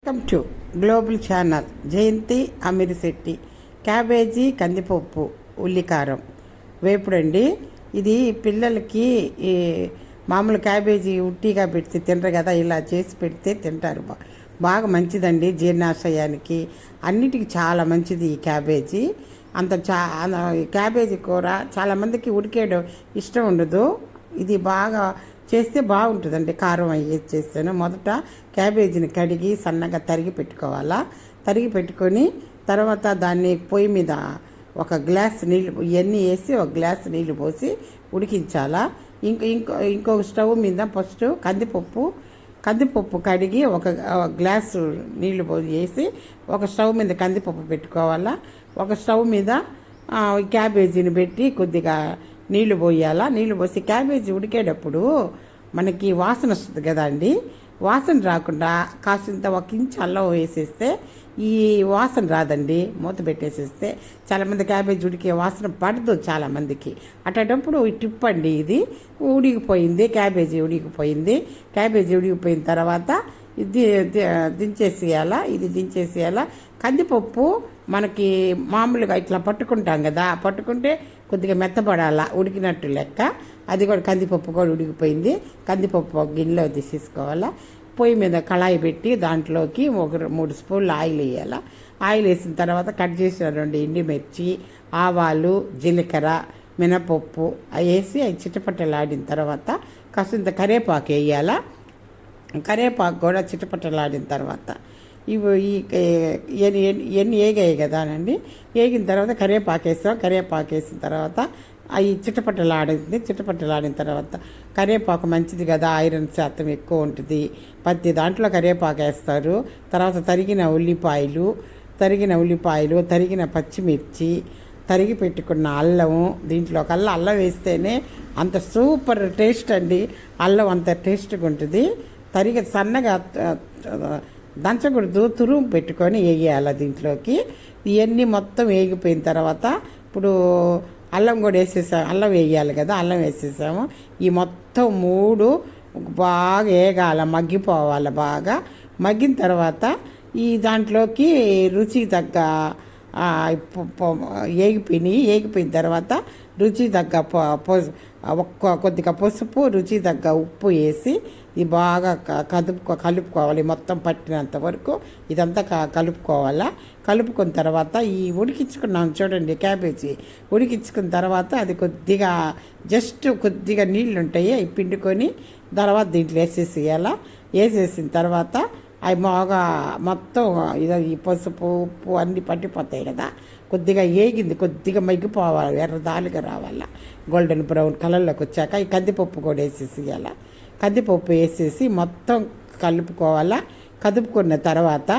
Welcome to global channel. Jayanthi Amirshetty. Cabbage, కందిపప్పు, ఉల్లికారం వేపుడండి. ఇది పిల్లలకి ఈ మామూలు క్యాబేజీ ఉట్టిగా పెడితే తినరు కదా, ఇలా చేసి పెడితే తింటారు. బాగా మంచిదండి జీర్ణాశయానికి, అన్నిటికీ చాలా మంచిది ఈ క్యాబేజీ. క్యాబేజీ కూర చాలామందికి ఉడికేయడం ఇష్టం ఉండదు. ఇది బాగా చేస్తే బాగుంటుందండి. కారం అయ్యేది చేస్తాను. మొదట క్యాబేజీని కడిగి సన్నగా తరిగి పెట్టుకోవాలా. తరిగి పెట్టుకొని తర్వాత దాన్ని పొయ్యి మీద ఒక గ్లాస్ నీళ్ళు ఇవన్నీ వేసి ఒక గ్లాస్ నీళ్ళు పోసి ఉడికించాలా. ఇంకొక స్టవ్ మీద ఫస్ట్ కందిపప్పు కడిగి ఒక గ్లాసు నీళ్ళు వేసి ఒక స్టవ్ మీద కందిపప్పు పెట్టుకోవాలా. ఒక స్టవ్ మీద క్యాబేజీని పెట్టి కొద్దిగా నీళ్లు పోయాలా. నీళ్లు పోసి క్యాబేజీ ఉడికేటప్పుడు మనకి వాసన వస్తుంది కదా అండి. వాసన రాకుండా కాసింత ఒక ఇంచు అల్లం వేసేస్తే ఈ వాసన రాదండి. మూత పెట్టేసేస్తే చాలామంది క్యాబేజీ ఉడికే వాసన పడదు చాలామందికి. అట్టేటప్పుడు టిప్ అండి ఇది. ఉడికిపోయింది క్యాబేజీ ఉడికిపోయిన తర్వాత దించేసేయాలా. ఇది దించేసేయాలా. కందిపప్పు మనకి మామూలుగా ఇట్లా పట్టుకుంటాం కదా, పట్టుకుంటే కొద్దిగా మెత్తపడాలా, ఉడికినట్టు లెక్క. అది కూడా కందిపప్పు కూడా ఉడికిపోయింది. కందిపప్పు ఒక గిన్నెలో తీసేసుకోవాలా. పొయ్యి మీద కళాయి పెట్టి దాంట్లోకి ఒక 3 స్పూన్లు ఆయిల్ వేయాలా. ఆయిల్ వేసిన తర్వాత కట్ చేసిన 2 ఎండుమిర్చి, ఆవాలు, జీలకర్ర, మినపప్పు వేసి అవి చిటపటలాడిన తర్వాత కాసింత కరివేపాకు వేయాలా. కరివేపాకు కూడా చిటపటలాడిన తర్వాత ఇవన్నీ ఏగాయి కదా అండి. వేగిన తర్వాత కరివేపాకు వేస్తాం. కరివేపాకు వేసిన తర్వాత అవి చిటపటలాడిన తర్వాత కరివేపాకు మంచిది కదా, ఐరన్ శాతం ఎక్కువ ఉంటుంది. ప్రతి దాంట్లో కరివేపాకు వేస్తారు. తర్వాత తరిగిన ఉల్లిపాయలు, తరిగిన పచ్చిమిర్చి, తరిగి పెట్టుకున్న అల్లము. దీంట్లోకల్లా అల్లం వేస్తేనే అంత సూపర్ టేస్ట్ అండి. అల్లం అంత టేస్ట్గా ఉంటుంది. సన్నగా దంచకూడదు, తురుము పెట్టుకొని వేయాలి దీంట్లోకి. ఇవన్నీ మొత్తం వేగిపోయిన తర్వాత ఇప్పుడు అల్లం కూడా అల్లం వేయాలి కదా, అల్లం వేసేసాము. ఈ మొత్తం 3 బాగా వేగాల, మగ్గిపోవాలి. బాగా మగ్గిన తర్వాత ఈ దాంట్లోకి రుచికి తగ్గ ఏగిపోయిన తర్వాత రుచి తగ్గ కొద్దిగా పసుపు, రుచి తగ్గ ఉప్పు వేసి ఇది బాగా కలుపుకోవాలి. మొత్తం పట్టినంత వరకు ఇదంతా కలుపుకోవాలా. కలుపుకున్న తర్వాత ఈ ఉడికించుకున్నాం చూడండి క్యాబేజీ, ఉడికించుకున్న తర్వాత అది కొద్దిగా నీళ్ళు ఉంటాయి, అవి పిండుకొని తర్వాత దీంట్లో వేసేసేయాలా. వేసేసిన తర్వాత అవి బాగా మొత్తం ఈ పసుపు, ఉప్పు అన్నీ పట్టిపోతాయి కదా. కొద్దిగా ఏగింది, కొద్దిగా మగ్గిపోవాలి, ఎర్రదాలుగా రావాలా, గోల్డెన్ బ్రౌన్ కలర్లోకి వచ్చాక ఈ కందిపప్పు కూడా వేసేసేయాల. కందిపప్పు వేసేసి మొత్తం కలుపుకోవాలా. కదుపుకున్న తర్వాత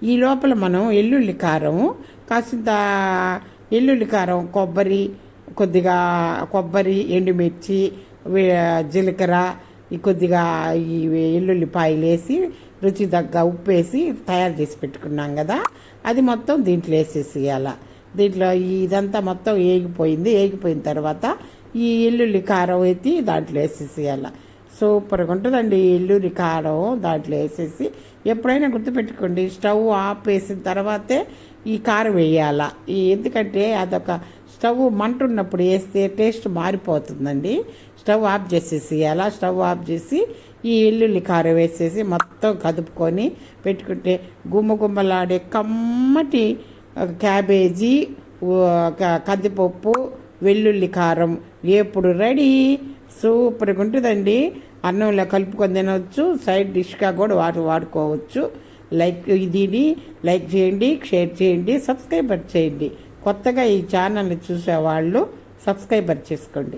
ఈ లోపల మనం ఎల్లుల్లి కారం, కొబ్బరి, ఎండుమిర్చి, జీలకర్ర, కొద్దిగా ఈ ఎల్లుల్లిపాయలు వేసి రుచి తగ్గ ఉప్పు వేసి తయారు చేసి పెట్టుకున్నాం కదా, అది మొత్తం దీంట్లో వేసేసేయాల. దీంట్లో ఇదంతా మొత్తం ఏగిపోయిన తర్వాత ఈ ఎల్లుల్లి కారం ఎత్తి దాంట్లో వేసేసేయాల. సూపర్గా ఉంటుందండి ఎల్లుల్లి కారం దాంట్లో వేసేసి. ఎప్పుడైనా గుర్తుపెట్టుకోండి, స్టవ్ ఆఫ్ వేసిన తర్వాతే ఈ కారం వేయాల. ఎందుకంటే అదొక స్టవ్ మంట ఉన్నప్పుడు వేస్తే టేస్ట్ మారిపోతుందండి. స్టవ్ ఆఫ్ చేసేసేయాల. స్టవ్ ఆఫ్ చేసి ఈ ఎల్లుల్లి కారం వేసేసి మొత్తం కదుపుకొని పెట్టుకుంటే గుమ్మలాడే కమ్మటి క్యాబేజీ, కందిపప్పు, వెల్లుల్లి కారం వేపుడు రెడీ. సూపర్గా ఉంటుందండి. అన్నంలో కలుపుకొని తినవచ్చు, సైడ్ డిష్గా కూడా వాడుకోవచ్చు. దీన్ని లైక్ చేయండి, షేర్ చేయండి, సబ్స్క్రైబర్ చేయండి. కొత్తగా ఈ ఛానల్ని చూసేవాళ్ళు సబ్స్క్రైబర్ చేసుకోండి.